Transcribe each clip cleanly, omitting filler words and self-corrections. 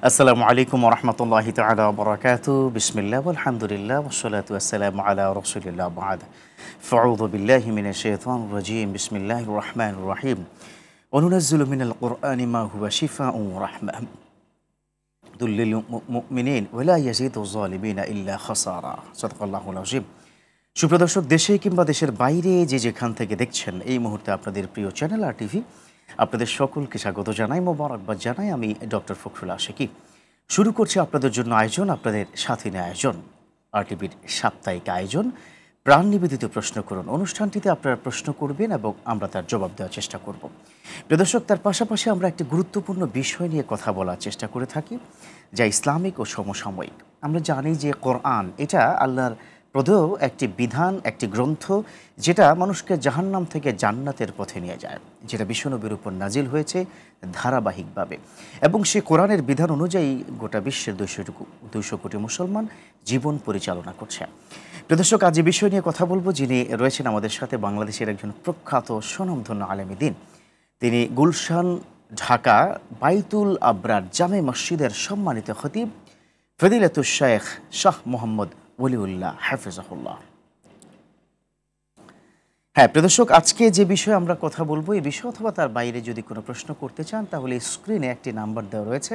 আসসালামু আলাইকুম ওয়া রাহমাতুল্লাহি তাআলা ওয়া বারাকাতুহু বিসমিল্লাহ ওয়াল হামদুলিল্লাহ ওয়াস সালাতু ওয়াস সালামু আলা রাসূলিল্লাহ বা'দ ফাউযু বিল্লাহি মিনাশ শাইতানির রাজীম বিসমিল্লাহির রাহমানির রাহিম ওয়া নুনাজ্জিলু মিনাল কুরআনি মা হুয়া শিফাউন ওয়া রাহমাতুল লিল মুমিনিন ওয়া লা ইয়াজিদু যালিমিনা ইল্লা খাসারা সাদাকাল্লাহুল আযীম। সুপ্রদর্শক, দেশে কিংবা দেশের বাইরে যে যেখান থেকে দেখছেন এই মুহূর্তে আপনাদের প্রিয় চ্যানেল আর টিভি, আপনাদের সকলকে স্বাগত জানাই, মোবারকবাদ জানাই। আমি ডক্টর ফখরুল আশিকি শুরু করছি আপনাদের জন্য আয়োজন, আপনাদের স্বাধীন আয়োজন, আর টিভির সাপ্তাহিক আয়োজন প্রাণ নিবেদিত প্রশ্ন করুন। অনুষ্ঠানটিতে আপনারা প্রশ্ন করবেন এবং আমরা তার জবাব দেওয়ার চেষ্টা করব। প্রিয় দর্শক, তার পাশাপাশি আমরা একটি গুরুত্বপূর্ণ বিষয় নিয়ে কথা বলার চেষ্টা করে থাকি, যা ইসলামিক ও সমসাময়িক। আমরা জানি যে কোরআন এটা আল্লাহর প্রদেয় একটি বিধান, একটি গ্রন্থ, যেটা মানুষকে জাহান্নাম থেকে জান্নাতের পথে নিয়ে যায়, যেটা বিশ্বনবীর উপর নাজিল হয়েছে ধারাবাহিকভাবে, এবং সে কোরআনের বিধান অনুযায়ী গোটা বিশ্বের 200 কোটি মুসলমান জীবন পরিচালনা করছে। প্রিয় দর্শক, আজ এই বিষয় নিয়ে কথা বলবো। যিনি রয়েছেন আমাদের সাথে বাংলাদেশের একজন প্রখ্যাত স্বনামধন্য আলেমী দ্বীন। তিনি গুলশান, ঢাকা বাইতুল আবরার জামে মসজিদের সম্মানিত খতিব ফদিলাতুশ শাইখ শাহ মোহাম্মদ ওলিউল্লাহ হাফিজাহুল্লাহ। হ্যাঁ প্রিয় দর্শক, আজকে যে বিষয়ে আমরা কথা বলবো, এই বিষয় অথবা তার বাইরে যদি কোনো প্রশ্ন করতে চান, তাহলে স্ক্রিনে একটি নাম্বার দেওয়া রয়েছে,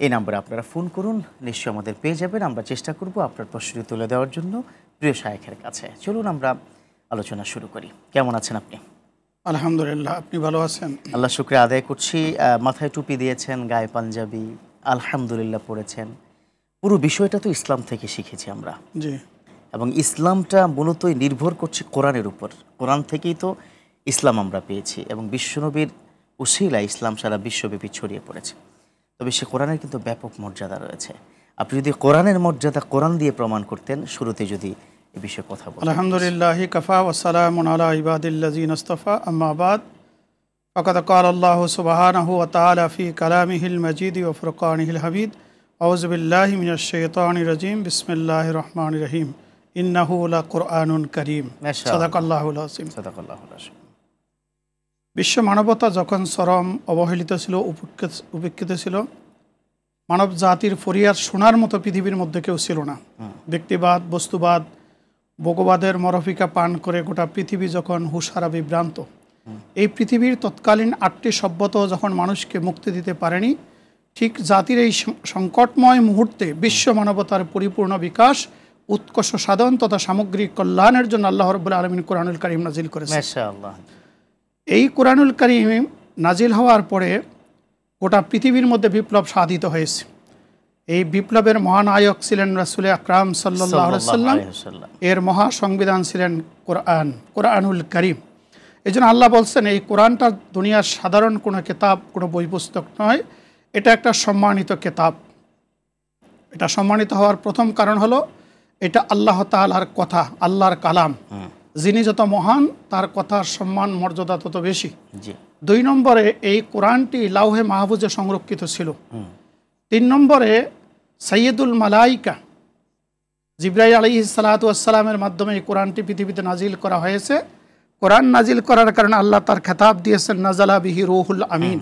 এই নাম্বারে আপনারা ফোন করুন, নিশ্চয়ই আমাদের পেয়ে যাবেন। আমরা চেষ্টা করব আপনার প্রশ্নটি তুলে দেওয়ার জন্য প্রিয় শায়েখের কাছে। চলুন আমরা আলোচনা শুরু করি। কেমন আছেন আপনি? আলহামদুলিল্লাহ, আপনি ভালো আছেন? আল্লাহ শুকরিয়া আদায় করছি। মাথায় টুপি দিয়েছেন, গায়ে পাঞ্জাবি, আলহামদুলিল্লাহ পড়েছেন। পুরো বিষয়টা তো ইসলাম থেকে শিখেছি আমরা, জি, এবং ইসলামটা মূলতই নির্ভর করছে কোরআনের উপর। কোরআন থেকেই তো ইসলাম আমরা পেয়েছি, এবং বিশ্বনবীর উসিলায় ইসলাম সারা বিশ্বব্যাপী ছড়িয়ে পড়েছে। তবে সে কোরআনের কিন্তু ব্যাপক মর্যাদা রয়েছে। আপনি যদি কোরআনের মর্যাদা কোরআন দিয়ে প্রমাণ করতেন, শুরুতে যদি এই বিষয়ে কথা বলেন। আলহামদুলিল্লাহি কাফা ওয়া সালামুন আলা ইবাদিল্লাযিনা ইসতাফা, আম্মা বাদ। ফাকাদ ক্বালা আল্লাহু সুবহানাহু ওয়া তাআলা ফি কালামিহিল মাজিদ ওয়া ফুরকানিহিল হামিদ। আউযু বিল্লাহি মিনাশ শাইতানির রাজীম। বিসমিল্লাহির রহমানির রহিম। ইন্নাহু লাকুরআনুন কারীম। সাদাকাল্লাহুল আযীম। সাদাকাল্লাহুল আযীম। বিশ্ব মানবতা যখন চরম অবহেলিত ছিল, উপেক্ষিত ছিল, মানব জাতির ফরিয়াদ শোনার মতো পৃথিবীর মধ্যে কেউ ছিল না। ব্যক্তিবাদ, বস্তুবাদ, ভোগবাদের মরফিকা পান করে গোটা পৃথিবী যখন হুঁশহারা বিভ্রান্ত, এই পৃথিবীর তৎকালীন 8টি সভ্যতা যখন মানুষকে মুক্তি দিতে পারেনি, ঠিক জাতির এই সংকটময় মুহূর্তে বিশ্ব মানবতার পরিপূর্ণ বিকাশ, উৎকর্ষ সাধন তথা সামগ্রিক কল্যাণের জন্য আল্লাহ রাব্বুল আলামিন কোরআনুল কারীম নাজিল করেছেন। মাশাআল্লাহ। এই কোরআনুল কারীম নাজিল হওয়ার পরে গোটা পৃথিবীর মধ্যে বিপ্লব সাধিত হয়েছে। এই বিপ্লবের মহানায়ক ছিলেন রাসূল আকরাম সাল্লাল্লাহু আলাইহি ওয়াসাল্লাম। এর মহা সংবিধান ছিলেন কোরআনুল কারীম। এই জন্য আল্লাহ বলছেন, এই কোরআনটা দুনিয়ার সাধারণ কোনো কিতাব, কোনো বই পুস্তক নয়, এটা একটা সম্মানিত কিতাব। এটা সম্মানিত হওয়ার প্রথম কারণ হলো, এটা আল্লাহ তাআলার কথা, আল্লাহর কালাম। যিনি যত মহান, তার কথার সম্মান মর্যাদা তত বেশি। 2 নম্বরে এই কোরআনটি লাউহে মাহফুজে সংরক্ষিত ছিল। 3 নম্বরে সাইয়্যিদুল মালাইকা জিবরাইল আলাইহিস সালাতু ওয়াস সালামের মাধ্যমে এই কোরআনটি পৃথিবীতে নাজিল করা হয়েছে। কোরআন নাজিল করার কারণে আল্লাহ তার খেতাব দিয়েছেন নাজালা বিহি রূহুল আমিন।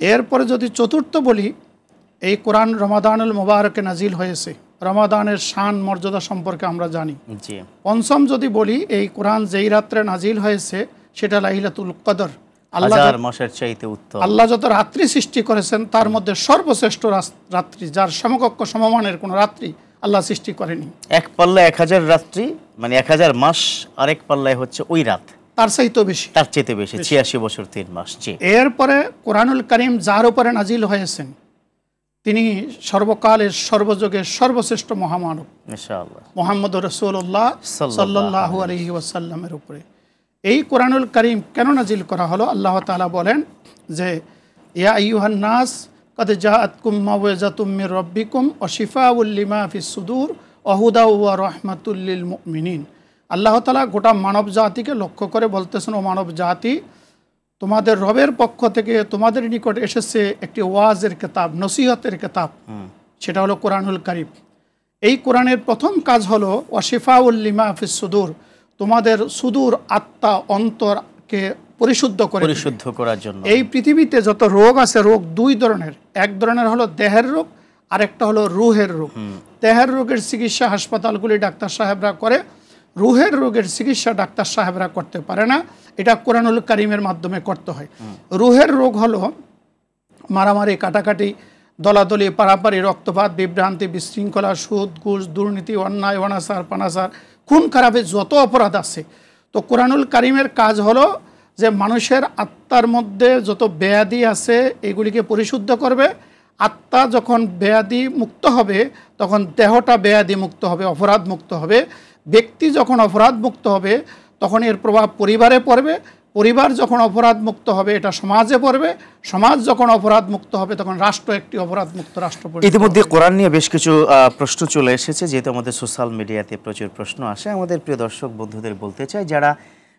এরপরে যদি চতুর্থ বলি, এই কোরআন রমাদানুল মুবারকে নাজিল হয়েছে। রমাদানের শান মর্যাদা সম্পর্কে আমরা জানি। পঞ্চম যদি বলি, এই কোরআন যেই রাত্রে নাজিল হয়েছে সেটা লাইলাতুল কদর। আল্লাহ যত রাত্রি সৃষ্টি করেছেন তার মধ্যে সর্বশ্রেষ্ঠ রাত্রি, যার সমকক্ষ সমমানের কোনো রাত্রি আল্লাহ সৃষ্টি করেনি। এক পাল্লায় 1000 রাত্রি, মানে 1000 মাস, আরেক পাল্লায় হচ্ছে ওই রাত, তার চাইতে বেশি, তার চাইতে বেশি, 86 বছর 3 মাস। এরপরে কোরআনুল কারীম যার উপরে নাজিল হয়েছেন, তিনি সর্বকালের সর্বযুগের সর্বশ্রেষ্ঠ মহামানব মুহাম্মদুর রাসূলুল্লাহ সাল্লাল্লাহু আলাইহি ওয়াসাল্লামের উপরে এই কোরআনুল কারীম কেন নাজিল করা হলো? আল্লাহ তাআলা বলেন যে, ইয়া আইয়ুহান নাস কাদ জাআতকুম মাওয়াযাতুম মির রাব্বিকুম ওয়া শিফাউল লিমা ফিস সুদূর ওয়া হুদা ওয়া রাহমাতুল লিল মুমিনিন। আল্লাহ তাআলা গোটা মানব জাতিকে লক্ষ্য করে বলতেছেন, ও মানব জাতি, তোমাদের রবের পক্ষ থেকে তোমাদের নিকট এসেছে একটি ওয়াজের কিতাব, নসিহতের কিতাব, সেটা হলো কোরআনুল কারীম। এই কোরআনের প্রথম কাজ হলো ওয়া শিফাউল লিমা ফিস সুদূর, তোমাদের সুদূর আত্মা, অন্তরকে পরিশুদ্ধ করে দিবে। পরিশুদ্ধ করার জন্য। এই পৃথিবীতে যত রোগ আছে, রোগ দুই ধরনের, এক ধরনের হলো দেহের রোগ, আরেকটা হলো রুহের রোগ। দেহের রোগের চিকিৎসা হাসপাতালগুলি ডাক্তার সাহেবরা করে, রুহের রোগের চিকিৎসা ডাক্তার সাহেবরা করতে পারে না, এটা কোরআনুল কারীমের মাধ্যমে করতে হয়। রুহের রোগ হলো মারামারি, কাটাকাটি, দলাদলি, পারাপারি, রক্তপাত, বিভ্রান্তি, বিশৃঙ্খলা, সুদ, ঘুষ, দুর্নীতি, অন্যায়, অনাচার, পানাচার, খুন খারাপের যত অপরাধ আছে। তো কোরআনুল কারীমের কাজ হলো যে মানুষের আত্মার মধ্যে যত বেয়াদি আছে এগুলিকে পরিশুদ্ধ করবে। আত্মা যখন বেয়াদি মুক্ত হবে তখন দেহটা বেয়াদি মুক্ত হবে, অপরাধ মুক্ত হবে। ব্যক্তি যখন অপরাধ মুক্ত হবে তখন এর প্রভাব পরিবারে পড়বে, পরিবার যখন অপরাধ মুক্ত হবে এটা সমাজে পড়বে, সমাজ যখন অপরাধ মুক্ত হবে তখন রাষ্ট্র একটি অপরাধ মুক্ত রাষ্ট্র পড়বে। ইতিমধ্যে কোরআন নিয়ে বেশ কিছু প্রশ্ন চলে এসেছে, যেহেতু আমাদের সোশ্যাল মিডিয়াতে প্রচুর প্রশ্ন আসে। আমাদের প্রিয় দর্শক বন্ধুদের বলতে চাই, যারা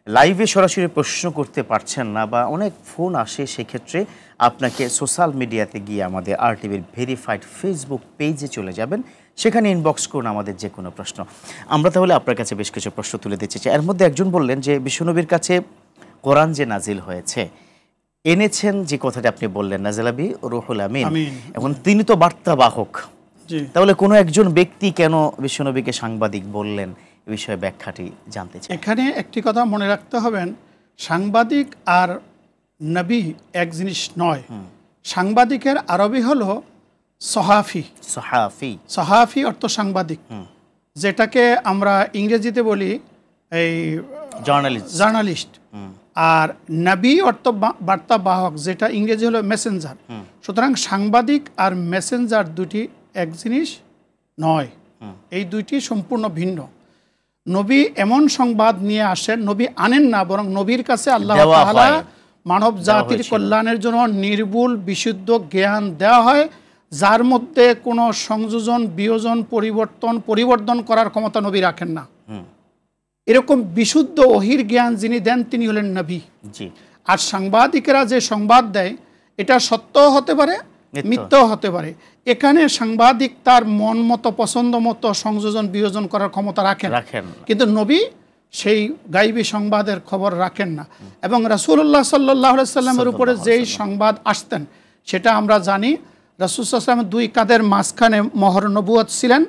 লাইভে সরাসরি প্রশ্ন করতে পারছেন না বা অনেক ফোন আসে, সেক্ষেত্রে আপনাকে সোশ্যাল মিডিয়াতে গিয়ে আমাদের RTVর ভেরিফাইড ফেসবুক পেজে চলে যাবেন, সেখানে ইনবক্স করুন আমাদের যে কোনো প্রশ্ন। আমরা তাহলে আপনার কাছে বেশ কিছু প্রশ্ন তুলে দিতে চাই। এর মধ্যে একজন বললেন যে বিশ্বনবীর কাছে কোরআন যে নাজিল হয়েছে, এনেছেন যে কথাটা আপনি বললেন, নাজিলাবি রুহুল আমিন, এখন তিনি তো বার্তা বাহক, তাহলে কোনো একজন ব্যক্তি কেন বিশ্বনবীকে সাংবাদিক বললেন, এই বিষয়ে ব্যাখ্যাটি জানতে চাই। এখানে একটি কথা মনে রাখতে হবেন, সাংবাদিক আর নবী এক জিনিস নয়। সাংবাদিকের আরবি হলো সহাফি। সহাফি, সহাফি অর্থ সাংবাদিক, যেটাকে আমরা ইংরেজিতে বলি এই জার্নালিস্ট। আর নবী অর্থ বার্তা বাহক, যেটা ইংরেজি হলো মেসেঞ্জার। সুতরাং সাংবাদিক আর মেসেঞ্জার দুটি এক জিনিস নয়, এই দুইটি সম্পূর্ণ ভিন্ন। নবী এমন সংবাদ নিয়ে আসেন, নবী আনেন না, বরং নবীর কাছে আল্লাহ তাআলা মানব জাতির কল্যাণের জন্য নির্ভুল বিশুদ্ধ জ্ঞান দেওয়া হয়, যার মধ্যে কোনো সংযোজন, বিয়োজন, পরিবর্তন করার ক্ষমতা নবী রাখেন না। এরকম বিশুদ্ধ ওহির জ্ঞান যিনি দেন তিনি হলেন নবী। আর সাংবাদিকেরা যে সংবাদ দেয় এটা সত্য হতে পারে, মিথ্যাও হতে পারে। এখানে সাংবাদিক তার মন মতো, পছন্দ মতো সংযোজন, বিয়োজন করার ক্ষমতা রাখেন, কিন্তু নবী সেই গাইবী সংবাদের খবর রাখেন না। এবং রাসূলুল্লাহ সাল্লাল্লাহু আলাইহি সাল্লামের উপরে যেই সংবাদ আসতেন সেটা আমরা জানি। রাসূল সাল্লাল্লাহু আলাইহি ওয়াসাল্লাম দুই কাঁধের মাঝখানে মোহর নবুয়ত ছিলেন।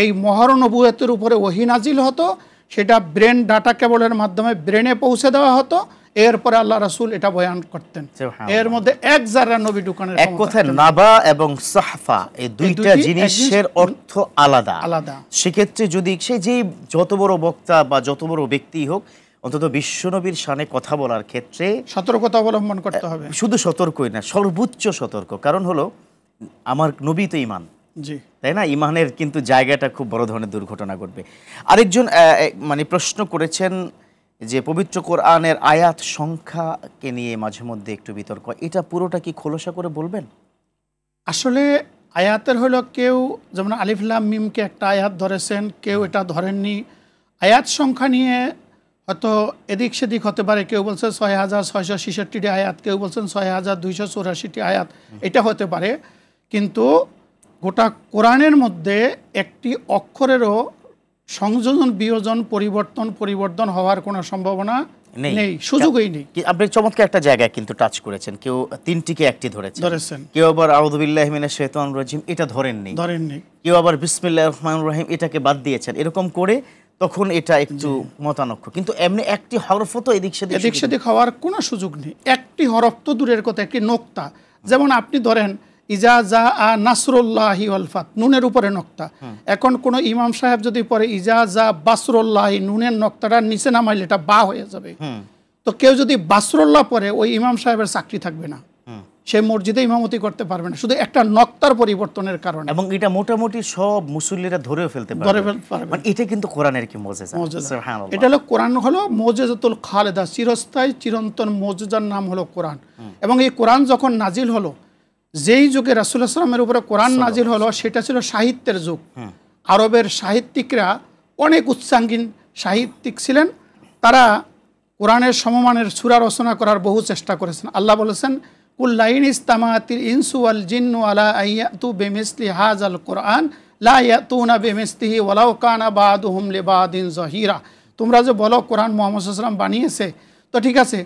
এই মোহর নবুয়তের উপরে ওহী নাজিল হতো, সেটা ব্রেন ডাটা কেবলের মাধ্যমে ব্রেনে পৌঁছে দেওয়া হতো, এরপরে আল্লাহ রাসূল এটা বয়ান করতেন। এর মধ্যে এক জাররা নবী ঢুকানোর এক কথায় নাবা এবং সাহফা এই দুইটা জিনিসের অর্থ আলাদা আলাদা। সেক্ষেত্রে যদি সে যে যত বড় বক্তা বা যত বড় ব্যক্তি হোক, অন্তত বিশ্বনবীর শানে কথা বলার ক্ষেত্রে সতর্কতা অবলম্বন করতে হবে। শুধু সতর্কই না, সর্বোচ্চ সতর্ক। কারণ হলো আমার নবী তো ঈমান, তাই না? ঈমানের কিন্তু জায়গাটা খুব বড় ধরনের দুর্ঘটনা ঘটবে। আরেকজন মানে প্রশ্ন করেছেন যে পবিত্র কোরআনের আয়াত সংখ্যাকে নিয়ে মাঝে মধ্যে একটু বিতর্ক, এটা পুরোটা কি খোলসা করে বলবেন? আসলে আয়াতের হলো কেউ যেমন আলিফ লাম মিমকে একটা আয়াত ধরেছেন, কেউ এটা ধরেননি। আয়াত সংখ্যা নিয়ে হয়তো এদিক সেদিক হতে পারে, কেউ বলছে ৬,৬৬৬টি আয়াত, কেউ বলছেন ৬,২৮৪টি আয়াত, এটা হতে পারে। কিন্তু গোটা কোরআনের মধ্যে একটি অক্ষরেরও সংযোজন, বিয়োজন, পরিবর্তন হওয়ার কোনো সম্ভাবনা নেই, সুযোগই নেই। আপনি চমৎকার একটা জায়গায় কিন্তু টাচ করেছেন, কেউ তিনটিকে একটি ধরেছেন, কেউ আবার আউযু বিল্লাহি মিনাশ শাইতানির রাজিম এটা ধরেননি, কেউ আবার বিসমিল্লাহির রহমানির রহিম এটাকে বাদ দিয়েছেন। এরকম করে তখন এটা একটু মতানক্য। কিন্তু এমনি একটি হরফ তো এদিক সেদিক হওয়ার কোনো সুযোগ নেই। একটি হরফ তো দূরের কথা, একটি নোক্তা। যেমন আপনি ধরেন ইজা জা আ নাসরুল্লাহি ওয়াল ফাত, নুনের উপরে নক্তা। এখন কোন ইমাম সাহেব যদি পরে ইজা জা বাসরুল্লাহি, নুনের নক্তাটা নিচে নামাইলে এটা বা হয়ে যাবে। তো কেউ যদি বাসরুল্লাহ পরে ওই ইমাম সাহেবের চাকরি থাকবে না, সে মসজিদে ইমামতি করতে পারবে না, শুধু একটা নক্তার পরিবর্তনের কারণে। এবং এটা মোটামুটি সব মুসল্লিরা ধরেও ফেলতে পারবে। মানে এটা কিন্তু কোরআনের কি মুজিজা। সুবহানাল্লাহ, এটা হলো কোরআন হলো মুজিজাতুল খালেদা, চিরস্থায়ী চিরন্তন মুজিজার নাম হলো কোরআন। এবং এই কোরআন যখন নাজিল হলো, যেই যুগে রাসূলুল্লাহ সাল্লাল্লাহু আলাইহি ওয়াসাল্লামের উপরে কোরআন নাজিল হলো সেটা ছিল সাহিত্যের যুগ। আরবের সাহিত্যিকরা অনেক উচ্চাঙ্গীন সাহিত্যিক ছিলেন, তারা কোরআনের সমমানের সূরা রচনা করার বহু চেষ্টা করেছেন। আল্লাহ বলেছেন কুল্লাইন ইস্তামাতিল ইনসু ওয়াল জিন্নু আলা আইয়াতু বিমিসলি হাযাল কোরআন লা ইয়াতুনা বিমিসলিহি ওয়ালাউ কানা বাদুহুম লিবাদিন যাহিরা। তোমরা যে বলো কোরআন মুহাম্মদ সাল্লাল্লাহু আলাইহি ওয়াসাল্লাম বানিয়েছে, তো ঠিক আছে,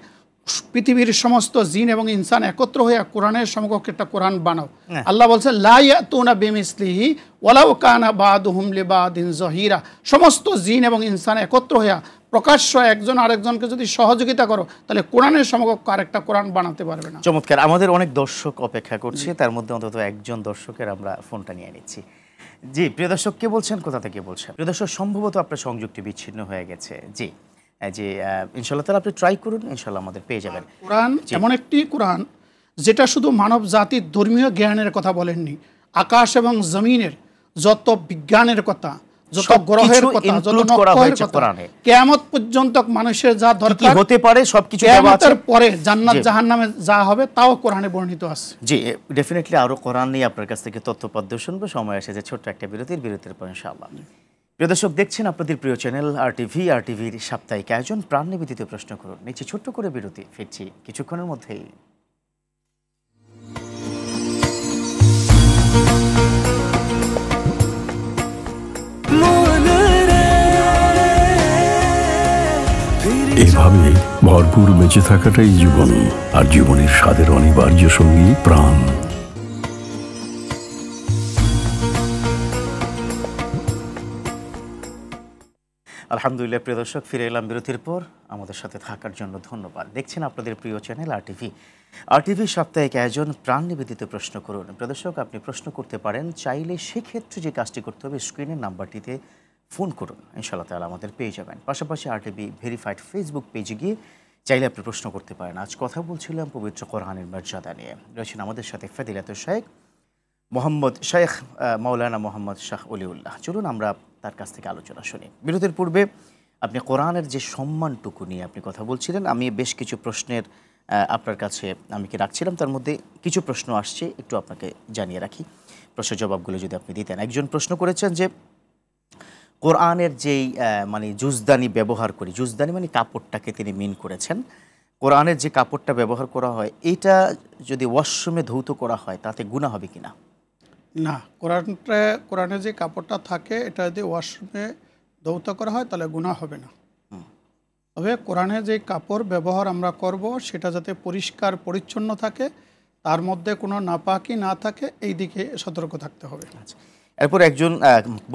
পৃথিবীর সমস্ত জিন এবং ইনসান একত্র হয়ে কোরআনের সমকক্ষ একটা কোরআন বানাও। আল্লাহ বলছে লা ইয়াতুনা বিমিসলিহি ওয়ালাউ কানা বাদুহুম লিবাদিন যহিরা, সমস্ত জিন এবং ইনসান একত্র হয়ে প্রকাশ্য একজন আরেকজনকে যদি সহযোগিতা করো তাহলে কোরআনের সমকক্ষ আরেকটা কোরআন বানাতে পারবে না। চমৎকার। আমাদের অনেক দর্শক অপেক্ষা করছে, তার মধ্যে অন্তত একজন দর্শকের আমরা ফোনটা নিয়ে নিচ্ছি। জি প্রিয় দর্শক, কে বলছেন, কোথা থেকে বলছেন? প্রিয় দর্শক, সম্ভবত আপনার সংযোগটি বিচ্ছিন্ন হয়ে গেছে। জি জি, ইনশাআল্লাহ তাহলে আপনি ট্রাই করুন, ইনশাআল্লাহ আমাদের পেয়ে যাবেন। কোরআন এমন একটি কোরআন যেটা শুধু মানব জাতির ধর্মীয় জ্ঞানের কথা বলেননি, আকাশ এবং জমিনের যত বিজ্ঞানের কথা, যত গ্রহের কথা, যত নক্ষত্রের কথা, কিয়ামত পর্যন্ত মানুষের যা দরকার হতে পারে সবকিছু কিয়ামতের পরে জান্নাত জাহান্নামে যা হবে তাও কোরআনে বর্ণিত আছে। জি ডেফিনেটলি আরো কোরআন নিয়ে আপনার কাছ থেকে তথ্যপদ্য শুনবো। সময় এসেছে ছোট্ট একটা বিরতির পর ইনশাআল্লাহ। প্রিয় দর্শক, দেখছেন আপনাদের প্রিয় চ্যানেল আর টিভির সাপ্তাহিক আয়োজন প্রাণ নিবেদিত প্রশ্ন করুন। নিচে ছোট্ট করে বিরতি, ফিরছি কিছুক্ষণের মধ্যেই। এভাবে ভরপুর বেঁচে থাকাটাই জীবন, আর জীবনের স্বাদের অনিবার্য সঙ্গী প্রাণ। আলহামদুলিল্লাহ প্রিয় দর্শক, ফিরে এলাম বিরতির পর। আমাদের সাথে থাকার জন্য ধন্যবাদ। দেখছেন আপনাদের প্রিয় চ্যানেল আর টিভি সাপ্তাহিক আয়োজন প্রাণ নিবেদিত প্রশ্ন করুন। প্রিয় দর্শক, আপনি প্রশ্ন করতে পারেন, চাইলে সেক্ষেত্রে যে কাজটি করতে হবে স্ক্রিনের নাম্বারটিতে ফোন করুন, ইনশাআল্লাহ তাআলা আমাদের পেয়ে যাবেন। পাশাপাশি আর.টিভি ভেরিফাইড ফেসবুক পেজে গিয়ে চাইলে আপনি প্রশ্ন করতে পারেন। আজ কথা বলছিলাম পবিত্র কোরআনের মর্যাদা নিয়ে। রয়েছেন আমাদের সাথে ফাদিলাতুল শেখ মাওলানা মোহাম্মদ শাহ অলিউল্লাহ। চলুন আমরা তার কাছ থেকে আলোচনা শুনি। বিরতির পূর্বে আপনি কোরআনের যে সম্মানটুকু নিয়ে আপনি কথা বলছিলেন, আমি বেশ কিছু প্রশ্নের আপনার কাছে আমি কি রাখছিলাম, তার মধ্যে কিছু প্রশ্ন আসছে, একটু আপনাকে জানিয়ে রাখি, প্রশ্নের জবাবগুলো যদি আপনি দিতেন। একজন প্রশ্ন করেছেন যে কোরআনের যেই মানে জুজদানি ব্যবহার করি, জুজদানি মানে কাপড়টাকে তিনি মিন করেছেন, কোরআনের যে কাপড়টা ব্যবহার করা হয় এটা যদি ওয়াশরুমে ধৌত করা হয় তাতে গুনাহ হবে কিনা? না, কোরআনে যে কাপড়টা থাকে এটা যদি ওয়াশরুমে ধৌত করা হয় তাহলে গুনাহ হবে না। তবে কোরআনে যে কাপড় ব্যবহার আমরা করব সেটা যাতে পরিষ্কার পরিচ্ছন্ন থাকে, তার মধ্যে কোনো নাপাকি না থাকে, এই দিকে সতর্ক থাকতে হবে। এরপর একজন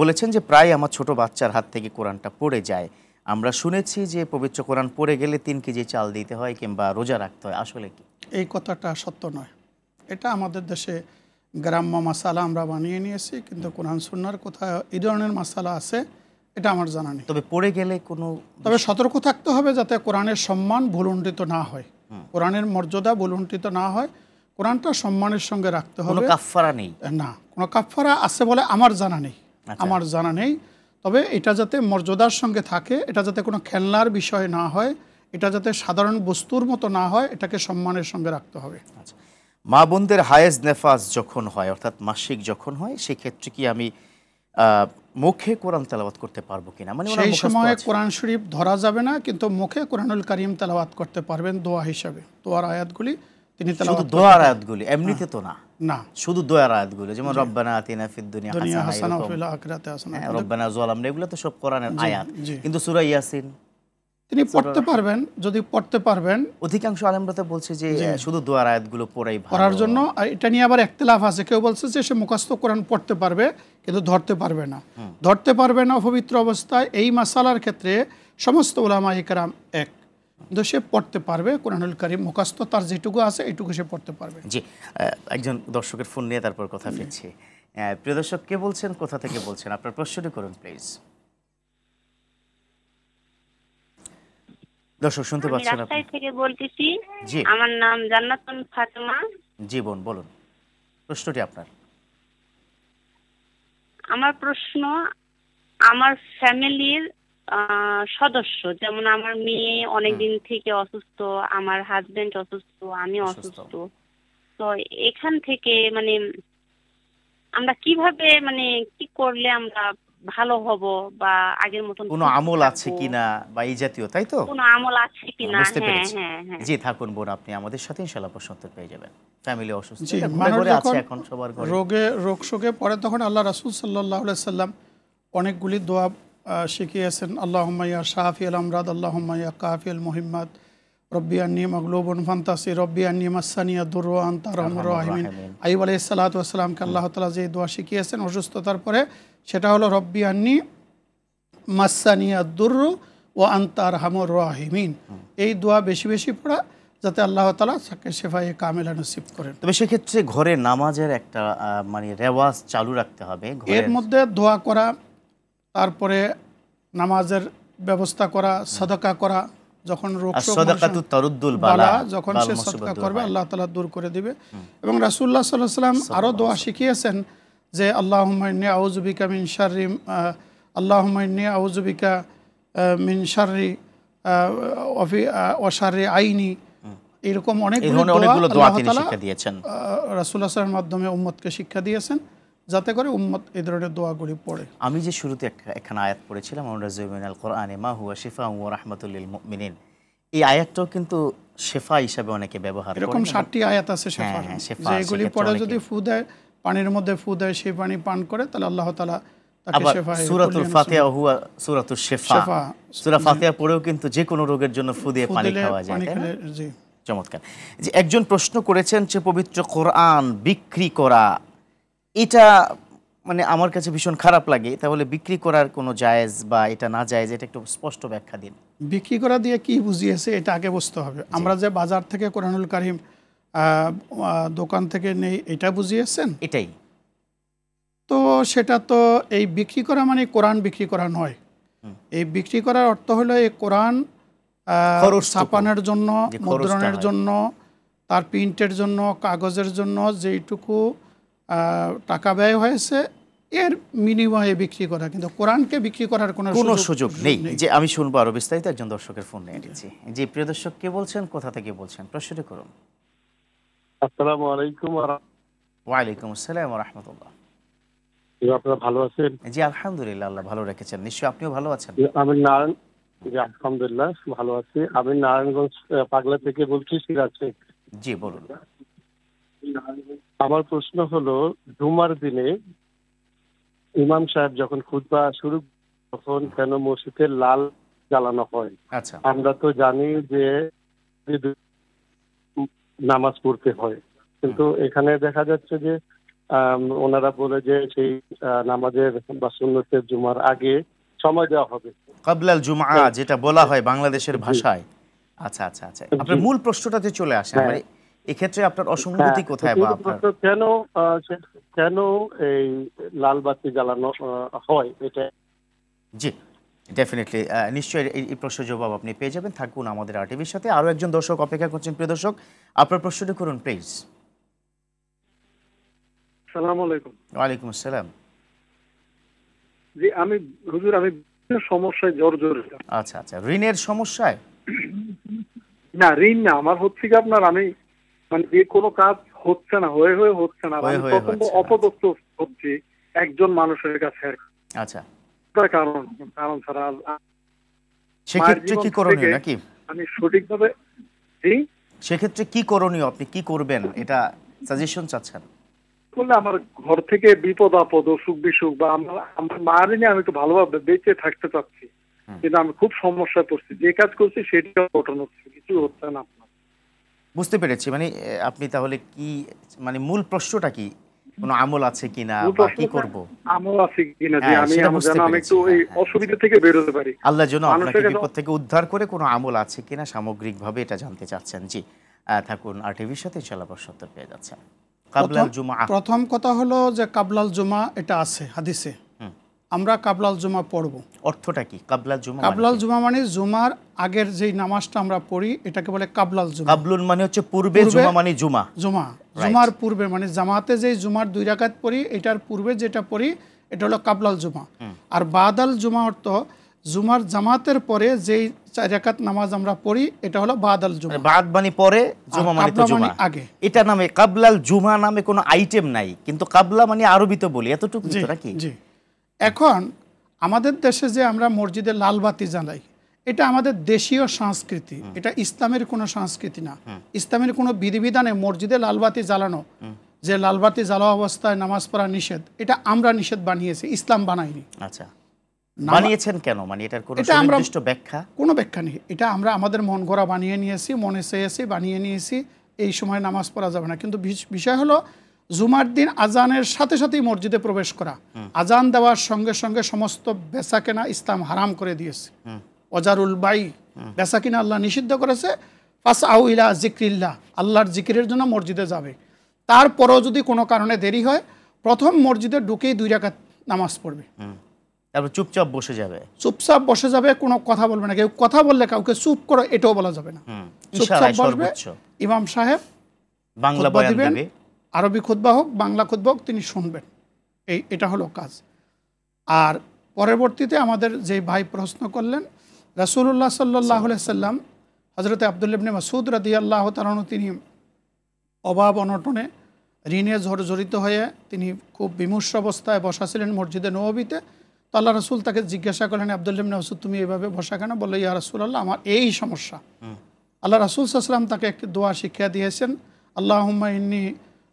বলেছেন যে প্রায় আমার ছোট বাচ্চার হাত থেকে কোরআনটা পড়ে যায়। আমরা শুনেছি যে পবিত্র কোরআন পড়ে গেলে 3 কেজি চাল দিতে হয় কিংবা রোজা রাখতে হয়, আসলে কি? এই কথাটা সত্য নয়। এটা আমাদের দেশে গ্রাম্য মাসালা আমরা বানিয়ে নিয়েছি, কিন্তু কোরআন সুন্নাহর কোথায় এই ধরনের মাসালা আছে এটা আমার জানা নেই। তবে পড়ে গেলে তবে সতর্ক থাকতে হবে যাতে কোরআনের সম্মান ভুলুণ্ঠিত না হয়, কোরআনের মর্যাদা ভুলুণ্ঠিত না হয়। কোরআনটা সম্মানের সঙ্গে রাখতে হবে। কোনো কাফফারা নেই? না, কোনো কাফফারা আছে বলে আমার জানা নেই, আমার জানা নেই। তবে এটা যাতে মর্যাদার সঙ্গে থাকে, এটা যাতে কোনো খেলনার বিষয় না হয়, এটা যাতে সাধারণ বস্তুর মতো না হয়, এটাকে সম্মানের সঙ্গে রাখতে হবে। আচ্ছা, মা বোনদের হায়েজ নেফাজ যখন হয়, অর্থাৎ মাসিক যখন হয়, সেক্ষেত্রে কি আমি মুখে কোরআন তেলাওয়াত করতে পারবো কিনা? মানে সেই সময় কোরআন শরীফ ধরা যাবে না, কিন্তু মুখে কোরআনুল কারীম তেলাওয়াত করতে পারবেন দোয়া হিসাবে। দোয়ার আয়াতগুলি তিনি তেলাওয়াত করতে দোয়ার আয়াতগুলি, এমনিতে তো না, না শুধু দোয়ার আয়াতগুলো, যেমন রব্বানা আতিনা ফিদ দুনিয়া হাসানাহ ওয়া ফিল আখিরাতি হাসানাহ, রব্বানা যালামনা, এগুলো তো সব কোরআনের আয়াত। কিন্তু সূরা ইয়াসিন তিনি পড়তে পারবেন, যদি পড়তে পারবেন। অধিকাংশ আলেমরা তো বলছে যে শুধু দোয়ার আয়াতগুলো পড়াই ভালো। পড়ার জন্য এটা নিয়ে আবার ইখতিলাফ আছে। কেউ বলছে যে সে মুখস্থ কোরআন পড়তে পারবে কিন্তু ধরতে পারবে না। ধরতে পারবে না অপবিত্র অবস্থায়, এই মাসালার ক্ষেত্রে সমস্ত উলামায়ে কেরাম এক, কিন্তু সে পড়তে পারবে কোরআনুল কারীম মুখস্থ, তার যেটুকু আছে এইটুকু সে পড়তে পারবে। জি, একজন দর্শকের ফোন নিয়ে তারপর কথা ফিরছি। প্রিয় দর্শক, কে বলছেন, কোথা থেকে বলছেন, আপনার প্রশ্নটি করুন প্লিজ। দর্শক শুনতে পাচ্ছেন? আমি রাজশাহী থেকে বলতেছি। জি, আমার নাম জান্নাতুন ফাতেমা। জি বোন, বলুন প্রশ্নটি আপনার। আমার প্রশ্ন, আমার ফ্যামিলির সদস্য, যেমন আমার মেয়ে অনেকদিন থেকে অসুস্থ, আমার হাজবেন্ড অসুস্থ, আমি অসুস্থ, তো এখান থেকে মানে আমরা কিভাবে, মানে কি করলে আমরা ভালো হব বা আগের মতন কোনো আমল আছে কিনা বা এই জাতীয়, তাই তো? কোনো আমল আছে কিনা? হ্যাঁ, জি থাকুন বোন, আপনি আমাদের সাথে ইনশাআল্লাহ প্রশ্ন উত্তর পেয়ে যাবেন। ফ্যামিলি অসুস্থ, ঘরে আছে এখন সবার ঘরে, রোগ শোকে পড়ে, তখন আল্লাহ রাসূল সাল্লাল্লাহু আলাইহি সাল্লাম অনেকগুলি দোয়া শিখিয়েছেন। আল্লাহুম্মা ইয়া শাফিয়াল আমরাদ, আল্লাহুম্মা ইয়া কাফিয়াল মুহিম্মাদ, রব্বি আন্নি মাগলুবুন ফান্তাসির, রব্বি আন্নি মাসানিয়া দুর ওয়া আনতা আরহামুর রাহিমিন। আইয়ুব আলাইহিস সালাতু ওয়াস সালামকে আল্লাহ তাআলা যে দোয়া শিখিয়েছেন অসুস্থতার পরে, সেটা হলো রব্বি আন্নি মাসানিয়া দুর ওয়া আনতা আরহামুর রাহিমিন। এই দোয়া বেশি বেশি পড়া, যাতে আল্লাহ তাআলা তাকে শেফায়ে কামিলা নসিব করেন। তবে সেক্ষেত্রে ঘরে নামাজের একটা মানে রেওয়াজ চালু রাখতে হবে। এর মধ্যে দোয়া করা, তারপরে নামাজের ব্যবস্থা করা, সাদাকা করা, যখন রোগ বালা যখন সে সাদকা করবে আল্লাহ তাআলা দূর করে দিবে। এবং রাসূলুল্লাহ সাল্লাল্লাহু আলাইহি ওয়াসাল্লাম আরো দোয়া শিখিয়েছেন যে আল্লাহুম্মা ইন্নী আউযু বিকা মিন শাররি আল্লাহুম্মা ইন্নী আউযু বিকা মিন শাররি ওয়া শাররি আইনি। এরকম অনেকগুলো দোয়া তিনি শিক্ষা দিয়েছেন, রাসূলুল্লাহ সাল্লাল্লাহু আলাইহি ওয়াসাল্লাম মাধ্যমে উম্মতকে শিক্ষা দিয়েছেন, যাতে করে উম্মত এই ধরনের দোয়াগুলি পড়ে। আমি যে শুরুতে একখানা আয়াত পড়েছিলাম, মিনাল কোরআনে মা হুয়া শিফাউন ওয়া রাহমাতুল লিল মুমিনিন, এই আয়াতটাও কিন্তু শেফা হিসেবে অনেকে ব্যবহার করে। এরকম 60টি আয়াত আছে শেফার, যে এগুলি পড়ে যদি ফু দেয়, পানির মধ্যে ফু দেয়, সেই পানি পান করে, তাহলে আল্লাহ তাআলা তাকে শেফা। সূরাতুল ফাতিহা হুয়া সূরাতুশ শিফা, সূরা ফাতিহা পড়েও কিন্তু যে কোনো রোগের জন্য ফু দিয়ে পানি খাওয়া যায়। জি, চমৎকার। যে একজন প্রশ্ন করেছেন যে পবিত্র কোরআন বিক্রি করা, এটা মানে আমার কাছে ভীষণ খারাপ লাগে। তাহলে বিক্রি করার কোনো জায়েজ বা এটা না জায়েজ, এটা একটু স্পষ্ট ব্যাখ্যা দিন। বিক্রি করা দিয়ে কি বুঝিয়েছে এটা আগে বুঝতে হবে। আমরা যে বাজার থেকে কোরআনুল কারীম দোকান থেকে নেই, এটা বুঝিয়েছেন? এটাই তো সেটা তো এই বিক্রি করা মানে কোরআন বিক্রি করা নয়। এই বিক্রি করার অর্থ হলো এই কোরআন ছাপানোর জন্য, মুদ্রণের জন্য, তার প্রিন্টের জন্য, কাগজের জন্য যেইটুকু টাকা ব্যয় হয়েছে, এর বিনিময়ে বিক্রি করা, কিন্তু কোরআনকে বিক্রি করার কোনো সুযোগ নেই। যে আমি শুনবো আরো বিস্তারিত, একজন দর্শকের ফোন নিয়ে নিয়েছি। জি, প্রিয় দর্শক, কে বলছেন, কোথা থেকে বলছেন, প্রশ্নটি করুন। আসসালামু আলাইকুম। ওয়া আলাইকুম আসসালাম ওয়া রাহমাতুল্লাহ। আপনারা ভালো আছেন? জি আলহামদুলিল্লাহ, আল্লাহ ভালো রেখেছেন। নিশ্চয়ই আপনিও ভালো আছেন? আমি আলহামদুলিল্লাহ ভালো আছি। আমি নারায়ণগঞ্জ পাগলা থেকে বলছি, সিরাজ শেখ। জি বলুন। আমার প্রশ্ন হলো, জুমার দিনে ইমাম সাহেব যখন খুতবা শুরু, তখন কেন মসজিদে লাল জ্বালানো হয়? আচ্ছা, আমরা তো জানি যে নামাজ পড়তে হয়, কিন্তু এখানে দেখা যাচ্ছে যে ওনারা বলে যে সেই নামাজের বা সুন্নতের জুমার আগে সময় দেওয়া হবে, কাবলাল জুমআ যেটা বলা হয় বাংলাদেশের ভাষায়। আচ্ছা আচ্ছা আচ্ছা, আপনার মূল প্রশ্নটাতে চলে আসেন। মানে এই ক্ষেত্রে আপনার অসঙ্গতি কোথায়, বা আপনার কেন এই লাল বাতি জ্বালানো হয় এটা? জি ডেফিনেটলি, নিশ্চয়ই এই প্রশ্নের জবাব আপনি পেয়ে যাবেন। থাকুন আমাদের আরটিভির সাথে। আরও একজন দর্শক অপেক্ষা করছেন। প্রিয় দর্শক, আপনার প্রশ্নটি করুন প্লিজ। আসসালামু আলাইকুম। ওয়ালাইকুম আসসালাম। জি, আমি হুজুর, আমি সমস্যায় জর্জরিত। আচ্ছা আচ্ছা, ঋণের সমস্যায়? না, ঋণ না, আমার হচ্ছে কি আপনার, আমি মানে যে কোনো কাজ হচ্ছে না, হয়ে হচ্ছে না, আমি প্রচন্ড অপদস্থ হচ্ছি একজন মানুষের কাছে। আচ্ছা, কারণ ছাড়া সেক্ষেত্রে কি করণীয় নাকি? আমি সঠিকভাবে, জি, সেক্ষেত্রে কি করণীয়, আপনি কি করবেন, এটা সাজেশন চাচ্ছেন? বললে আমার ঘর থেকে বিপদ আপদ, অসুখ বিসুখ, বা আমার মারি নিয়ে আমি একটু ভালোভাবে বেঁচে থাকতে চাচ্ছি, কিন্তু আমি খুব সমস্যায় পড়ছি। যে কাজ করছি সেটা ঘটনা হচ্ছে, কিছু হচ্ছে না। আপনার বুঝতে পেরেছি। মানে আপনি তাহলে কি, মানে মূল প্রশ্নটা কি, কোনো আমল আছে কিনা, বা কি করব, আমল আছে কিনা, যে আমি একটু এই অসুবিধা থেকে বের হতে পারি, আল্লাহ যেন আপনাকে বিপদ থেকে উদ্ধার করে, কোনো আমল আছে কিনা সামগ্রিকভাবে এটা জানতে চাচ্ছেন। জি থাকুন আরটিভির সাথে, ইনশাআল্লাহ প্রশ্ন উত্তর পেয়ে যাচ্ছেন। কাবলাল জুমা, প্রথম কথা হলো যে কাবলাল জুমা এটা আছে হাদিসে, আমরা কাবলাল জুমা পড়ব। অর্থটা কি কাবলাল জুমা? কাবলাল জুমা মানে জুমার আগের যেই নামাজটা আমরা পড়ি, এটাকে বলে কাবলাল জুমা। কাবলুন মানে হচ্ছে পূর্বে, জুমা মানে জুমা। জুমার পূর্বে, মানে জামাতে যেই জুমার 2 রাকাত পড়ি, এটার পূর্বে যেটা পড়ি এটা হলো কাবলাল জুমা। আর বাদাল জুমা অর্থ জুমার জামাতের পরে যেই 4 রাকাত নামাজ আমরা পড়ি, এটা হলো বাদাল জুমা। বাদ মানে পরে, জুমা মানে তো জুমা আগে। এটা নামে কাবলাল জুমা নামে কোনো আইটেম নাই, কিন্তু কাবলা মানে আরবিতে বলি, এতটুকু নাকি? জি। এখন আমাদের দেশে যে আমরা মসজিদে লাল বাতি জ্বালাই, এটা আমাদের দেশীয় সংস্কৃতি, এটা ইসলামের কোনো সংস্কৃতি না। ইসলামের কোনো বিধিবিধানে মসজিদে লাল বাতি জ্বালানো, যে লাল বাতি জ্বালা অবস্থায় নামাজ পড়া নিষেধ, এটা আমরা নিষেধ বানিয়েছি, ইসলাম বানায়নি। আচ্ছা, বানিয়েছেন কেন, মানে এটার কোনো সুনির্দিষ্ট ব্যাখ্যা? কোনো ব্যাখ্যা নেই, এটা আমরা আমাদের মন গড়া বানিয়ে নিয়েছি, মনে চেয়েছি বানিয়ে নিয়েছি এই সময় নামাজ পড়া যাবে না। কিন্তু বিষয় হলো জুমার দিন আজানের সাথে সাথেই মসজিদে প্রবেশ করা, আজান দেওয়ার সঙ্গে সঙ্গে সমস্ত বেচা কেনা ইসলাম হারাম করে দিয়েছে। অজারুল বাই, বেচা কিনা আল্লাহ নিষিদ্ধ করেছে। ফাস আউ ইলা জিক্রিল্লাহ, আল্লাহর জিকিরের জন্য মসজিদে যাবে। তারপরেও যদি কোনো কারণে দেরি হয়, প্রথম মসজিদে ঢুকেই 2 রাকাত নামাজ পড়বে, তারপর চুপচাপ বসে যাবে, চুপচাপ বসে যাবে, কোনো কথা বলবে না। কেউ কথা বললে কাউকে চুপ করো এটাও বলা যাবে না, চুপচাপ বসবে। ইমাম সাহেব বাংলা বয়ান দেবে, আরবি খুতবা হোক বাংলা খুতবা হোক তিনি শুনবেন, এটা হলো কাজ। আর পরবর্তীতে আমাদের যে ভাই প্রশ্ন করলেন, রাসূলুল্লাহ সাল্লাল্লাহু আলাইহি সাল্লাম হযরত আব্দুল্লাহ ইবনে মাসউদ রাদিয়াল্লাহু তাআলা আনহু তিনি অভাব অনটনে ঋণে জর্জরিত হয়ে তিনি খুব বিমর্ষ অবস্থায় বসা ছিলেন মসজিদে নববীতে। তো আল্লাহ রাসূল তাকে জিজ্ঞাসা করলেন, আব্দুল্লাহ ইবনে মাসউদ তুমি এভাবে বসা কেন? বলল, ইয়া রাসূলুল্লাহ আমার এই সমস্যা। আল্লাহ রাসূল সাল্লাল্লাহু আলাইহি ওয়াসাল্লাম তাকে একটি দোয়া শিক্ষা দিয়েছেন, আল্লাহুম্মা ইন্নী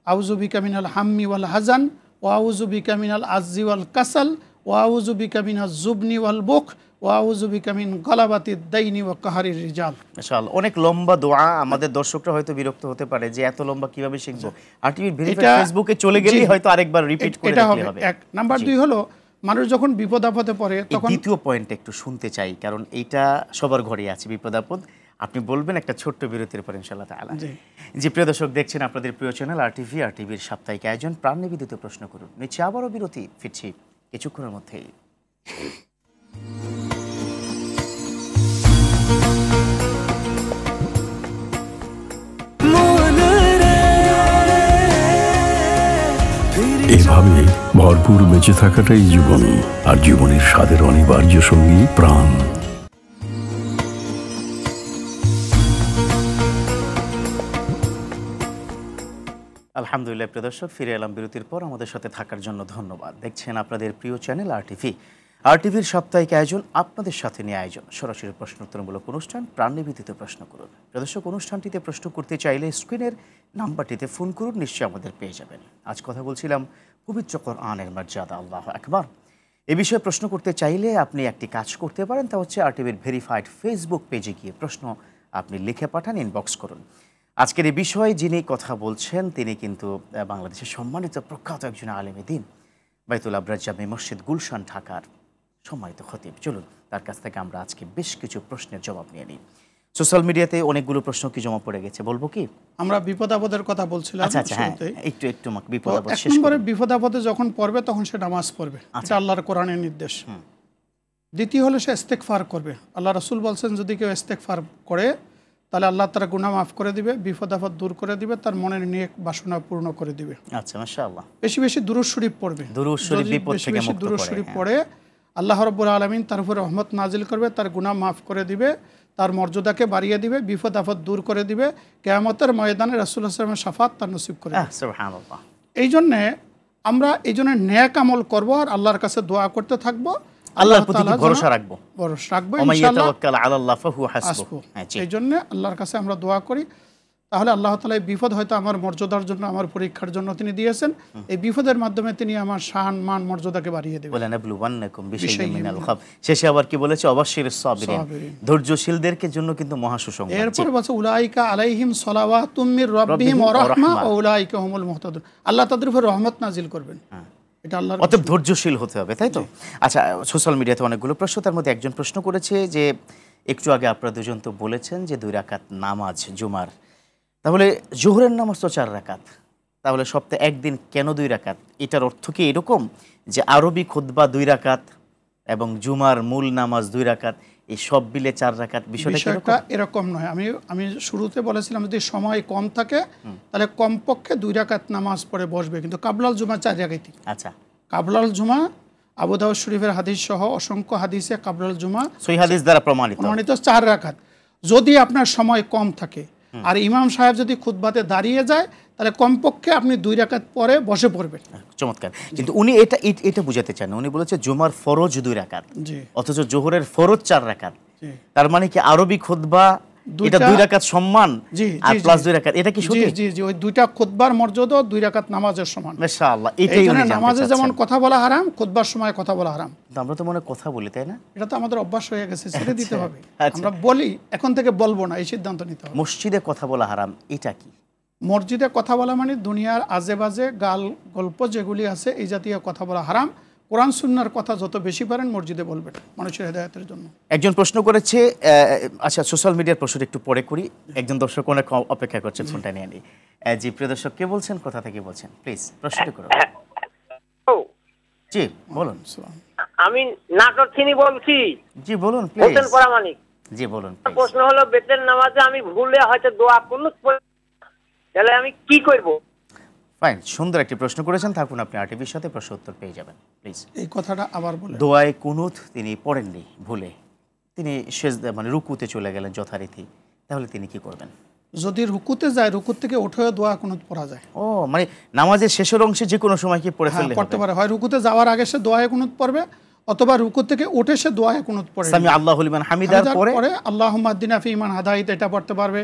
আউযু বিকা মিনাল হাম্মি ওয়াল হাজান ওয়া আউযু বিকা মিনাল আজজি ওয়াল কাসাল ওয়া আউযু বিকা মিনাজ জুবনি ওয়াল বুখ ওয়া আউযু বিকা মিন গালাবাতিদ দাইনি ওয়া কাহারির রিজাল। মাশাআল্লাহ, অনেক লম্বা দোয়া। আমাদের দর্শকরা হয়তো বিরক্ত হতে পারে যে এত লম্বা কিভাবে শিখবো। আর টিভির ফেসবুকে চলে গেলেই হয়তো আরেকবার রিপিট করে দিতে হবে। এক নাম্বার 2 হলো মানুষ যখন বিপদ আপদে পড়ে তখন দ্বিতীয় পয়েন্ট একটু শুনতে চাই, কারণ এইটা সবার ঘরে আছে বিপদ আপদ। আপনি বলবেন একটা ছোট্ট বিরতির পর ইনশাআল্লাহ তাআলা। যে প্রিয় দর্শক দেখছেন আপনাদের প্রিয় চ্যানেল RTV, আর টিভির সাপ্তাহিক আয়োজন প্রাণ নিবেদিত প্রশ্ন করুন। নিচে আবারও বিরতি, ফিরছি কিছুক্ষণের মধ্যেই। এভাবে ভরপুর বেঁচে থাকাটাই জীবন, আর জীবনের স্বাদের অনিবার্য সঙ্গী প্রাণ। আলহামদুলিল্লাহ প্রিয় দর্শক, ফিরে এলাম বিরতির পর। আমাদের সাথে থাকার জন্য ধন্যবাদ। দেখছেন আপনাদের প্রিয় চ্যানেল RTVর সাপ্তাহিক আয়োজন আপনাদের সাথে নিয়ে আয়োজন সরাসরি প্রশ্নোত্তরমূলক অনুষ্ঠান প্রাণ নিবেদিত প্রশ্ন করুন। প্রিয় দর্শক, অনুষ্ঠানটিতে প্রশ্ন করতে চাইলে স্ক্রিনের নাম্বারটিতে ফোন করুন, নিশ্চয়ই আমাদের পেয়ে যাবেন। আজ কথা বলছিলাম পবিত্র কোরআনের মর্যাদা, আল্লাহু আকবার। এ বিষয়ে প্রশ্ন করতে চাইলে আপনি একটি কাজ করতে পারেন, তা হচ্ছে RTVর ভেরিফাইড ফেসবুক পেজে গিয়ে প্রশ্ন আপনি লিখে পাঠান, ইনবক্স করুন। আজকের এই বিষয়ে যিনি কথা বলছেন তিনি কিন্তু বাংলাদেশের সম্মানিত প্রখ্যাত একজন আলেমে দ্বীন, বাইতুল আবরার জামে মসজিদ, গুলশান, ঢাকার সম্মানিত খতিব। চলুন তার কাছ থেকে আমরা আজকে বেশ কিছু প্রশ্নের জবাব নিয়ে নিই। সোশ্যাল মিডিয়াতে অনেকগুলো প্রশ্ন কি জমা পড়ে গেছে, বলবো কি? আমরা বিপদ আপদের কথা বলছিলাম। আচ্ছা, হ্যাঁ, একটু বিপদ আপদ শেষ করে বিপদ আপদে যখন পড়বে তখন সে নামাজ পড়বে, এটা আল্লাহর কোরআনের নির্দেশ। দ্বিতীয় হলো সে ইস্তেগফার করবে। আল্লাহ রাসূল বলছেন যদি কেউ ইস্তেগফার করে তাহলে আল্লাহ তার গুনাহ মাফ করে দিবে, বিপদ আপদ দূর করে দিবে, তার মনের নেক বাসনা পূর্ণ করে দিবে। আচ্ছা, মাশাআল্লাহ। বেশি বেশি দুরূদ শরীফ পড়বে। দুরূদ শরীফ বিপদ থেকে মুক্ত করে। দুরূদ শরীফ পড়ে আল্লাহ রাব্বুল আলামিন তার উপরে রহমত নাজিল করবে, তার গুনাহ মাফ করে দিবে, তার মর্যাদাকে বাড়িয়ে দিবে, বিপদ আপদ দূর করে দিবে, কিয়ামতের ময়দানে রাসূলুল্লাহ সাল্লাল্লাহু আলাইহি ওয়াসাল্লামের শাফাত তার নসিব করে দিবে। সুবহানাল্লাহ। এই জন্য আমরা নেক আমল করব আর আল্লাহর কাছে দোয়া করতে থাকব, আল্লাহর প্রতি ভরসা রাখবো ইনশাআল্লাহ। আল্লাহ ফাহু হাসবু। এই জন্য আল্লাহর কাছে আমরা দোয়া করি, তাহলে আল্লাহ তাআলা এই বিপদ হয়তো আমার মর্যাদার জন্য, আমার পরীক্ষার জন্য তিনি দিয়েছেন। এই বিপদের মাধ্যমে তিনি আমার শান মান মর্যাদাকে বাড়িয়ে দেবেন। বলেন নাবলুওয়ান্নাকুম বিশাইইন মিনাল খাউফ। শেষে আবার কি বলেছে? অবশ্যির সাবিরিন, ধৈর্যশীলদেরকে জন্য কিন্তু মহা সুসংবাদ। এরপর বলছে উলাইকা আলাইহিম সালাওয়াতুম মির রাব্বিহিম ওয়া রাহমা ওয়া উলাইকা হুমুল মুহতাদুন। আল্লাহ তাদের উপর রহমত নাজিল করবেন। এটা আল্লাহর অতএব ধৈর্যশীল হতে হবে, তাই তো? আচ্ছা, সোশ্যাল মিডিয়াতে অনেকগুলো প্রশ্ন, তার মধ্যে একজন প্রশ্ন করেছে যে একটু আগে আপনারা দুজন তো বলেছেন যে 2 রাকাত নামাজ জুমার, তাহলে জোহরের নামাজ তো 4 রাকাত, তাহলে সপ্তাহে একদিন কেন 2 রাকাত? এটার অর্থ কি এরকম যে আরবি খুতবা 2 রাকাত এবং জুমার মূল নামাজ 2 রাকাত, এই সব মিলে 4 রাকাত? বিষয়টা এরকম নয়। আমি শুরুতে বলেছিলাম যদি সময় কম থাকে তাহলে কমপক্ষে 2 রাকাত নামাজ পড়ে বসবে, কিন্তু কাবলাল জুমা 4 রাকাতই। আচ্ছা, কাবলাল জুমা আবু দাউদ শরীফের হাদিস সহ অসংখ্য হাদিসে কাবলাল জুমা সহিহ হাদিস দ্বারা প্রমাণিত 4 রাকাত। যদি আপনার সময় কম থাকে আর ইমাম সাহেব যদি খুতবাতে দাঁড়িয়ে যায় তাহলে কমপক্ষে আপনি 2 রাকাত পরে বসে পড়বেন। চমৎকার। কিন্তু উনি এটা বুঝাতে চান, উনি বলেছে জুমার ফরজ 2 রাকাত, অথচ জোহরের ফরজ 4 রাকাত। তার মানে কি আরবি খুতবা এটা 2 রাকাত সম্মান জি আর জি প্লাস 2 রাকাত, এটা কি জি সঠিক? জি জি ওই দুইটা খুতবার মর্যাদা 2 রাকাত নামাজের সমান। মাশাআল্লাহ, এই এটাই জন্য উনি জানতে নামাজে যেমন চাচ্ছেন। কথা বলা হারাম, খুতবার সময় কথা বলা হারাম। কিন্তু আমরা তো মনে হয় কথা বলি, তাই না? এটা তো আমাদের অভ্যাস হয়ে গেছে, ছেড়ে দিতে আচ্ছা, হবে। আচ্ছা। আমরা বলি, এখন থেকে বলবো না, এই সিদ্ধান্ত নিতে হবে। মসজিদে কথা বলা হারাম, এটা কি? মসজিদে কথা বলা মানে দুনিয়ার আজে বাজে গাল গল্প যেগুলি আছে এই জাতীয় কথা বলা হারাম। কোরআন সুন্নাহর কথা যত বেশি পারেন মসজিদে বলবেন মানুষের হেদায়েতের জন্য। একজন প্রশ্ন করেছে, আচ্ছা সোশ্যাল মিডিয়ার প্রশ্ন একটু পরে করি, একজন দর্শক অনেক অপেক্ষা করছে, ফোনটা নিয়ে নিই। জি প্রিয় দর্শক, কে বলছেন, কোথা থেকে বলছেন, প্লিজ প্রশ্নটি করুন। জি বলুন। আমি নাটোর থেকে বলছি। জি বলুন প্লিজ। হোসেন পরামানিক। জি বলুন। প্রশ্ন হলো, বেতের নামাজে আমি ভুলে হয়তো দোয়া কুনুত পড়ি, তাহলে আমি কি করব? ফাইন, সুন্দর একটি প্রশ্ন করেছেন, থাকুন আপনি আরটিভির সাথে, প্রশ্ন উত্তর পেয়ে যাবেন প্লিজ। এই কথাটা আবার বলেন। দোয়ায়ে কুনুত তিনি পড়েননি ভুলে, তিনি সেজদা মানে রুকুতে চলে গেলেন যথারীতি, তাহলে তিনি কি করবেন? যদি রুকুতে যায়, রুকুত থেকে উঠে দোয়া কুনুত পড়া যায়। ও মানে নামাজের শেষের অংশে যে কোনো সময় কি পড়ে ফেললে পড়তে পারে, হয় রুকুতে যাওয়ার আগে সে দোয়ায়ে কুনুত পড়বে, অথবা রুকু থেকে উঠে সে দোয়ায়ে কুনুত পড়ে। সামি আল্লাহু লিমান হামিদার পরে আল্লাহুম্মা আহদিনা ফি মান হাদাইত এটা পড়তে পারবে,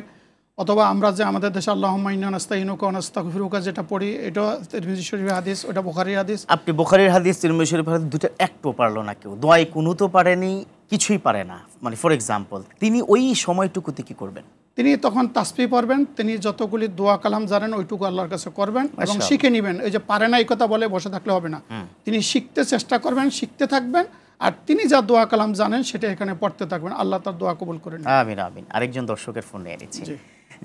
অথবা আমরা যে আমাদের দেশে আল্লাহুম্মা ইন্না নাস্তাইনুকা ওয়া নাস্তাগফিরুকা যেটা পড়ি, এটা তিরমিজি শরীফের হাদিস, ওটা বুখারীর হাদিস। আপনি বুখারীর হাদিস, তিরমিজি শরীফের হাদিস দুটো একটু পারলো না কেউ, দোয়ায়ে কুনুতও পারেনি, কিছুই পারে না, মানে ফর এক্সাম্পল তিনি ওই সময়টুকুতে কি করবেন? তিনি তখন তাসবিহ পড়বেন, তিনি যতগুলি দোয়া কালাম জানেন ওইটুকু আল্লাহর কাছে করবেন এবং আচ্ছা। শিখে নেবেন। এই যে পারে না এই কথা বলে বসে থাকলে হবে না, তিনি শিখতে চেষ্টা করবেন, শিখতে থাকবেন, আর তিনি যা দোয়া কালাম জানেন সেটা এখানে পড়তে থাকবেন, আল্লাহ তার দোয়া কবুল করে নেবেন। আমিন আমিন। আরেকজন দর্শকের ফোন নিয়ে নিচ্ছি।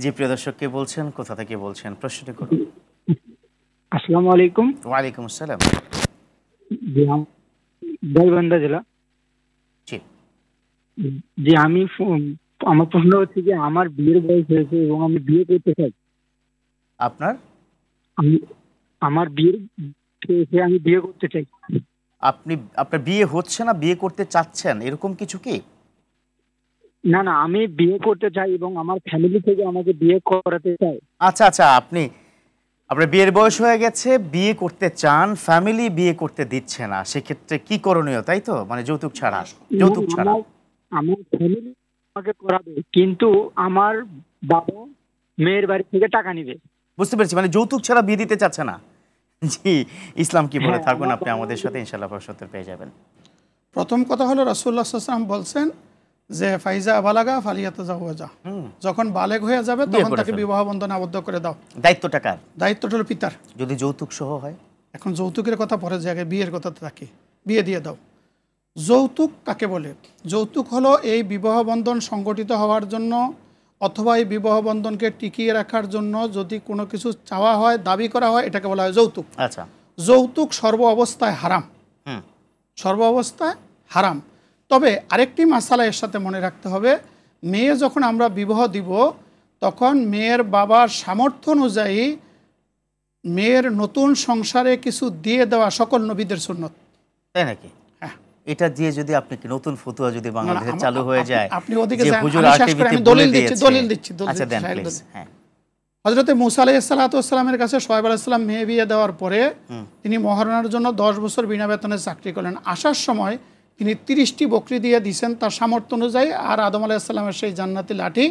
জি প্রিয় দর্শক, কে বলছেন, কোথা থেকে বলছেন, প্রশ্নটি করুন। আসসালামু আলাইকুম। ওয়ালাইকুম আসসালাম। জি গাইবান্ধা জেলা। জি জি আমি আমার প্রশ্ন হচ্ছে যে আমার বিয়ের বয়স হয়েছে এবং আমি বিয়ে করতে চাই। আপনার? আমার বিয়ের হয়েছে, আমি বিয়ে করতে চাই। আপনার বিয়ে হচ্ছে না, বিয়ে করতে চাচ্ছেন, এরকম কিছু কি? না না, আমি বিয়ে করতে চাই এবং আমার ফ্যামিলি থেকে আমাকে বিয়ে করাতে চায়। আচ্ছা আচ্ছা, আপনার বিয়ের বয়স হয়ে গেছে, বিয়ে করতে চান, ফ্যামিলি বিয়ে করতে দিচ্ছে না, সেক্ষেত্রে কি করণীয়, তাই তো? মানে যৌতুক ছাড়া? যৌতুক ছাড়া আমার ফ্যামিলি আমাকে করাবে, কিন্তু আমার বাবা মেয়ের বাড়ি থেকে টাকা নিবে। বুঝতে পেরেছি, মানে যৌতুক ছাড়া বিয়ে দিতে চাচ্ছে না। জি, ইসলাম কি বলে, থাকুন আপনি আমাদের সাথে, ইনশাআল্লাহ প্রশ্ন উত্তর পেয়ে যাবেন। প্রথম কথা হলো রাসূলুল্লাহ সাল্লাল্লাহু আলাইহি ওয়াসাল্লাম বলছেন যে ফাইজা বালাগা ফালিয়াতাজাওয়াজা, যখন বালেগ হয়ে যাবে তখন তাকে বিবাহ বন্ধনে আবদ্ধ করে দাও। দায়িত্বটা কার? দায়িত্বটা হলো পিতার। যদি যৌতুক সহ হয়? এখন যৌতুকের কথা পরে জায়গায়, বিয়ের কথা থাকে, বিয়ে দিয়ে দাও। যৌতুক কাকে বলে? যৌতুক হলো এই বিবাহ বন্ধন সংগঠিত হওয়ার জন্য অথবা এই বিবাহ বন্ধনকে টিকিয়ে রাখার জন্য যদি কোনো কিছু চাওয়া হয়, দাবি করা হয়, এটাকে বলা হয় যৌতুক। আচ্ছা, যৌতুক সর্ব অবস্থায় হারাম, সর্ব অবস্থায় হারাম। তবে আরেকটি মাসালা এর সাথে মনে রাখতে হবে, মেয়ে যখন আমরা বিবাহ দিব তখন মেয়ের বাবার সামর্থ্য অনুযায়ী মেয়ের নতুন সংসারে কিছু দিয়ে দেওয়া সকল নবীদের সুন্নত। তাই নাকি? হ্যাঁ। এটা দিয়ে যদি আপনি কি নতুন ফতোয়া যদি বাংলাদেশে চালু হয়ে যায়, আপনি ওদিকে যে যান, হুজুর আমি শেষ আরটিভিতে করে আমি বলে দলিল দিচ্ছি, দিয়েছে। দলিল দিচ্ছি। আচ্ছা দেন প্লিজ। হ্যাঁ, হযরতে মূসা আলাইহিস সালাতু ওয়াস সালামের কাছে শুআয়ব আলাইহিস সালাম মেয়ে বিয়ে দেওয়ার পরে তিনি মহারণার জন্য 10 বছর বিনা বেতনে চাকরি করলেন। আসার সময় তিনি 30টি বকরি দিয়ে দিয়েছেন তার সামর্থ্য অনুযায়ী, আর আদম আলাইহিস সালামের সেই জান্নাতি লাঠি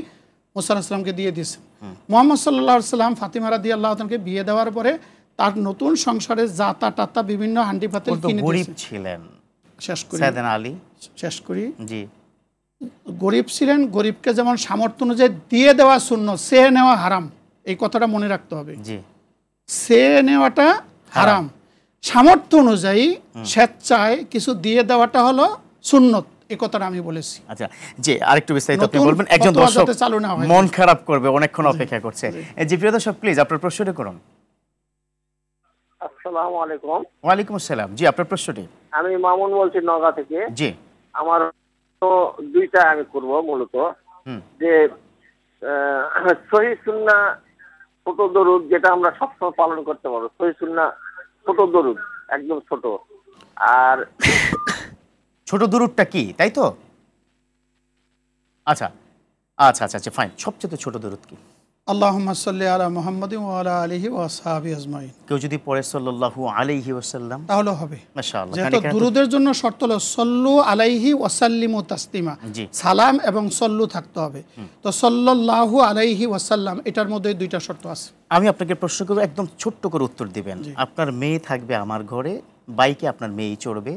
মূসা আলাইহিস সালামকে দিয়ে দিয়েছেন। মুহাম্মদ সাল্লাল্লাহু আলাইহি সাল্লাম ফাতিমা রাদিয়াল্লাহু তাআলাকে বিয়ে দেওয়ার পরে তার নতুন সংসারে জাতা টাতা বিভিন্ন হান্ডি পাতিল কিনে গরিব দিয়েছেন। ছিলেন শেষ করি, সাইয়েদনা আলী। শেষ করি। জি, গরিব ছিলেন, গরিবকে যেমন সামর্থ্য অনুযায়ী দিয়ে দেওয়া সুন্নাত, সে নেওয়া হারাম, এই কথাটা মনে রাখতে হবে। জি, সে নেওয়াটা হারাম, সামর্থ্য অনুযায়ী স্বেচ্ছায় কিছু দিয়ে দেওয়াটা হলো সুন্নত, এই কথাটা আমি বলেছি। আচ্ছা জি, আরেকটু বিস্তারিত আপনি নতুন বলবেন। একজন ফতোয়া দর্শক যাতে চালু না হয়। মন খারাপ করবে, অনেকক্ষণ অপেক্ষা করছে। জি প্রিয় দর্শক, প্লিজ আপনার প্রশ্নটি করুন। আসসালামু আলাইকুম। ওয়ালাইকুম আসসালাম। জি আপনার প্রশ্নটি। আমি মামুন বলছি নওগাঁ থেকে। জি, আমার তো দুইটা আমি করব মূলত, যে সহিহ সুন্নাহ ছোট দরুদ, যেটা আমরা সবসময় পালন করতে পারবো, সহিহ সুন্নাহ ছোট দরুদ, একদম ছোট। আর ছোট দুরুদটা কি, তাই তো? আচ্ছা আচ্ছা আচ্ছা আচ্ছা ফাইন। সবচেয়ে ছোট দুরুদ কি? আল্লাহুম্মা সাল্লি আলা মুহাম্মাদিন ওয়া আলা আলিহি ওয়া আসহাবিহি আজমাইন। কেউ যদি পড়ে সাল্লাল্লাহু আলাইহি ওয়াসাল্লাম তাহলে হবে। মাশাআল্লাহ। যেহেতু দুরুদের জন্য শর্ত হলো সল্লু আলাইহি ওয়া সাল্লিমু তাসলিমা, সালাম এবং সল্লু থাকতে হবে। তো সাল্লাল্লাহু আলাইহি ওয়াসাল্লাম এটার মধ্যে দুইটা শর্ত আছে। আমি আপনাকে প্রশ্ন করব, একদম ছোট্ট করে উত্তর দিবেন। আপনার মেয়ে থাকবে আমার ঘরে, বাইকে আপনার মেয়েই চড়বে,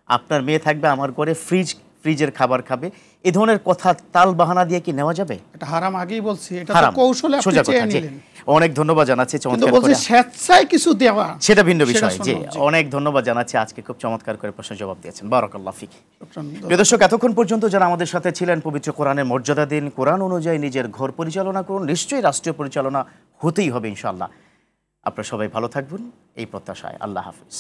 আপনার মেয়ে থাকবে আমার ঘরে, ফ্রিজের খাবার খাবে, এই ধরনের কথা তাল বাহানা দিয়ে কি নেওয়া যাবে? এটা হারাম, আগেই বলছি, এটা তো কৌশলে আপনি চেয়ে নিলেন। অনেক ধন্যবাদ জানাচ্ছি চমৎকার করে। বলছি স্বেচ্ছায় কিছু দেওয়া সেটা ভিন্ন বিষয়। জি, অনেক ধন্যবাদ জানাচ্ছি, আজকে খুব চমৎকার করে প্রশ্নের জবাব দিয়েছেন, বারাকাল্লাহু ফিক। প্রিয় দর্শক, এতক্ষণ পর্যন্ত যারা আমাদের সাথে ছিলেন, পবিত্র কোরআনের মর্যাদা দিন, কোরআন অনুযায়ী নিজের ঘর পরিচালনা করুন, নিশ্চয়ই রাষ্ট্রীয় পরিচালনা হতেই হবে ইনশাআল্লাহ। আপনারা সবাই ভালো থাকবেন এই প্রত্যাশায়। আল্লাহ হাফেজ।